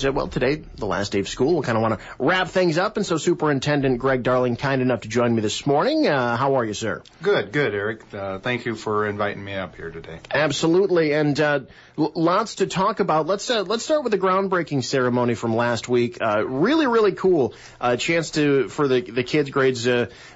Well, today, the last day of school, we kind of want to wrap things up, and so Superintendent Greg Darling, kind enough to join me this morning. How are you, sir? Good, Eric. Thank you for inviting me up here today. Absolutely, and lots to talk about. Let's start with the groundbreaking ceremony from last week. Really cool. Chance for the kids, grades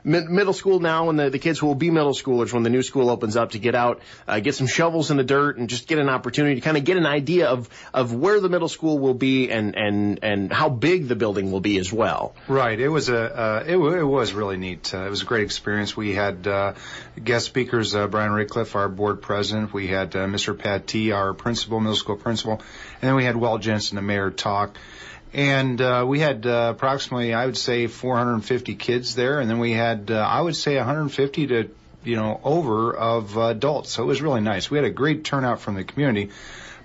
middle school now, and the kids who will be middle schoolers when the new school opens up, to get out, get some shovels in the dirt, and just get an opportunity to kind of get an idea of where the middle school will be and how big the building will be as well. Right. It was it was really neat. It was a great experience. We had guest speakers, Brian Radcliffe, our board president. We had Mr. Pat T, our middle school principal, and then we had Walt Jensen, the mayor, talk. And we had approximately, I would say, 450 kids there, and then we had, I would say, 150 to over of adults. So it was really nice. We had a great turnout from the community.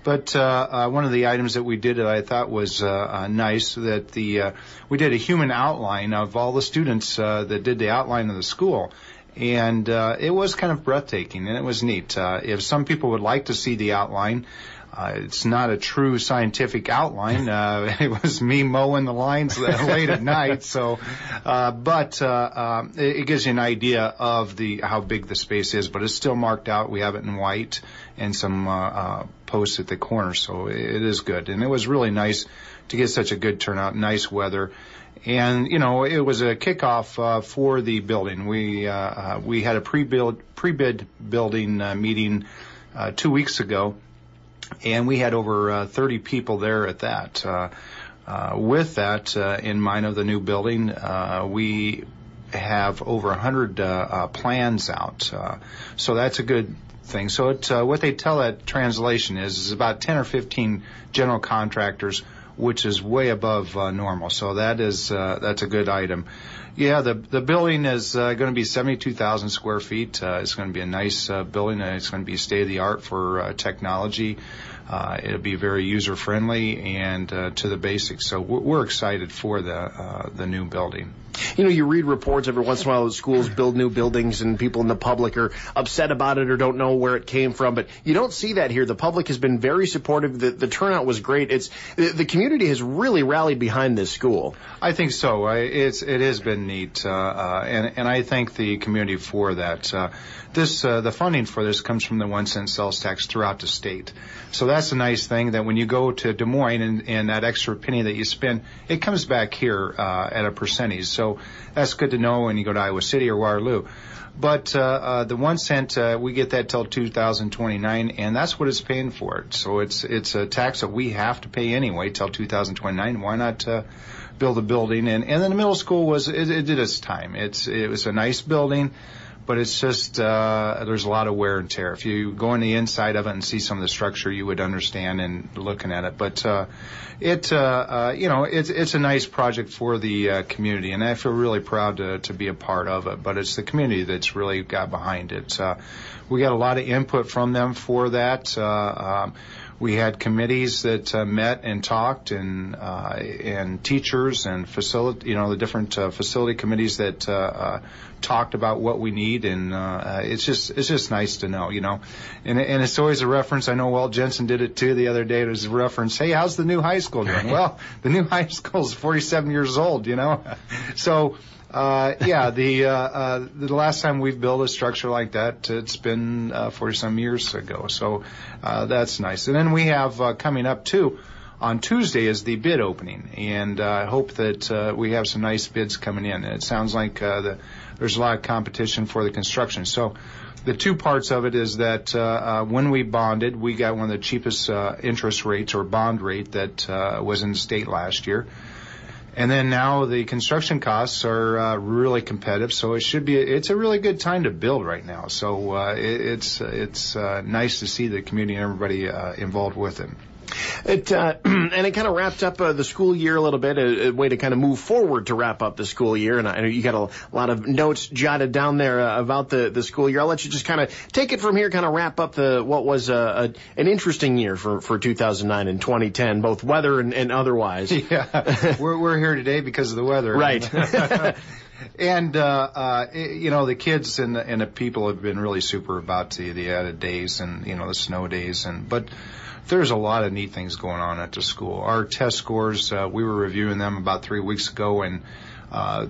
But one of the items that we did that I thought was nice, that we did a human outline of all the students that did the outline of the school. And it was kind of breathtaking, and it was neat. If some people would like to see the outline, it's not a true scientific outline. It was me mowing the lines late at night. So, but it gives you an idea of how big the space is. But it's still marked out. We have it in white and some posts at the corner. So it is good. And it was really nice to get such a good turnout. Nice weather. And, it was a kickoff for the building. We had a pre-bid building meeting 2 weeks ago. And we had over 30 people there at that. With that in mind of the new building, we have over 100 plans out. So that's a good thing. So what they tell that translation is about 10 or 15 general contractors, which is way above normal. So that's a good item. Yeah, the building is going to be 72,000 square feet. It's going to be a nice building, and it's going to be state-of-the-art for technology. It'll be very user-friendly and to the basics. So we're excited for the new building. You read reports every once in a while that schools build new buildings and people in the public are upset about it or don't know where it came from, but you don't see that here. The public has been very supportive. The turnout was great. The community has really rallied behind this school. I think so. It has been neat, and I thank the community for that. The funding for this comes from the 1-cent sales tax throughout the state. So that's a nice thing, that when you go to Des Moines and that extra penny that you spend, it comes back here at a percentage. So that's good to know when you go to Iowa City or Waterloo. But the 1 cent, we get that till 2029, and that's what it's paying for it. So it's a tax that we have to pay anyway till 2029. Why not build a building? And then the middle school it did its time. It was a nice building. But it's just, there's a lot of wear and tear. If you go on the inside of it and see some of the structure, you would understand in looking at it. But, it's a nice project for the, community. And I feel really proud to be a part of it. But it's the community that's really got behind it. We got a lot of input from them for that. We had committees that met and talked, and teachers and the different facility committees that talked about what we need, and it's just nice to know, and it's always a reference. I know Walt Jensen did it too the other day. It was a reference. Hey, how's the new high school doing? Well, the new high school is 47 years old, so. The last time we've built a structure like that, it's been 40-some years ago. So that's nice. And then we have coming up too, on Tuesday is the bid opening, and I hope that we have some nice bids coming in. And it sounds like there's a lot of competition for the construction. So the two parts of it is that when we bonded, we got one of the cheapest interest rates or bond rate that was in the state last year. And then now the construction costs are really competitive, so it's a really good time to build right now. So it's nice to see the community and everybody involved with it. And it kind of wrapped up the school year a little bit, a way to kind of move forward to wrap up the school year. And I know you got a lot of notes jotted down there about the school year. I'll let you just kind of take it from here, kind of wrap up what was an interesting year for 2009 and 2010, both weather and otherwise. Yeah, we're here today because of the weather. Right. And, the kids and the people have been really super about the added days and, the snow days. But there's a lot of neat neat things going on at the school. Our test scores, we were reviewing them about 3 weeks ago, and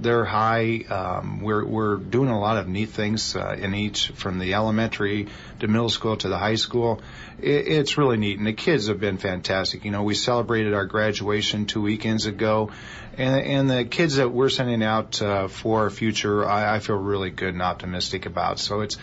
they're high. We're doing a lot of neat things in each, from the elementary to middle school to the high school. It's really neat, and the kids have been fantastic. We celebrated our graduation 2 weekends ago, and the kids that we're sending out for our future, I feel really good and optimistic about. So it's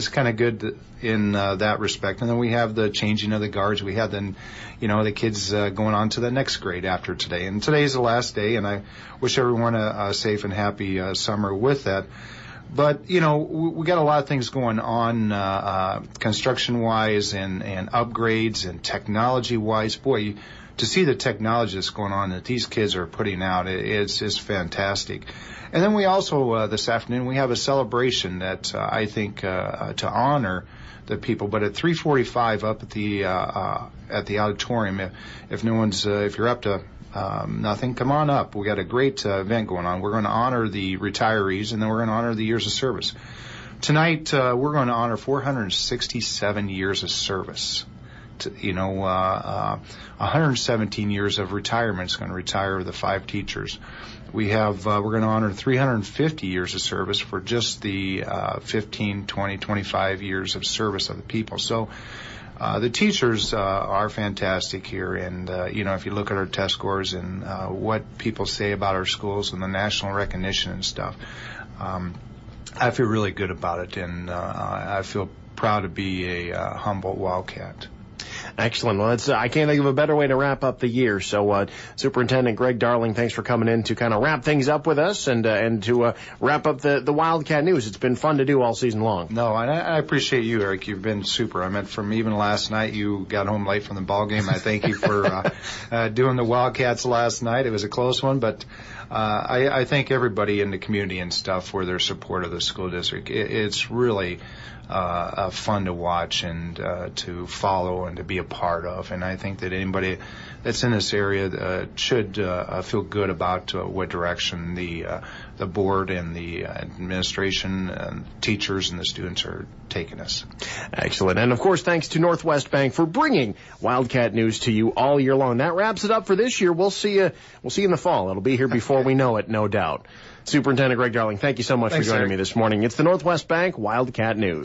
kind of good in that respect. And then we have the changing of the guards. We have then, the kids going on to the next grade after today. And today's the last day, and I wish everyone a safe and happy summer with that. But, we got a lot of things going on construction-wise and upgrades and technology-wise. Boy, to see the technology that's going on that these kids are putting out, it's fantastic. And then we also, this afternoon, we have a celebration that I think to honor the people. But at 3:45 up at the auditorium, if you're up to nothing, come on up. We got a great event going on. We're going to honor the retirees, and then we're going to honor the years of service. Tonight, we're going to honor 467 years of service. 117 years of retirement. It's going to retire the 5 teachers. We're going to honor 350 years of service for just the 15, 20, 25 years of service of the people. So the teachers are fantastic here, and if you look at our test scores and what people say about our schools and the national recognition and stuff, I feel really good about it, and I feel proud to be a Humboldt Wildcat. Excellent. Well, I can't think of a better way to wrap up the year. So, Superintendent Greg Darling, thanks for coming in to kind of wrap things up with us and to wrap up the Wildcat news. It's been fun to do all season long. No, and I appreciate you, Eric. You've been super. I mean, from even last night, you got home late from the ball game. I thank you for doing the Wildcats last night. It was a close one, but I thank everybody in the community and stuff for their support of the school district. It's really fun to watch and to follow and to be a part of. And I think that anybody that's in this area should feel good about what direction the board and the administration and teachers and the students are taking us. Excellent. And, of course, thanks to Northwest Bank for bringing Wildcat news to you all year long. That wraps it up for this year. We'll see you in the fall. It'll be here before we know it, no doubt. Superintendent Greg Darling, thank you so much for joining me this morning. It's the Northwest Bank Wildcat News.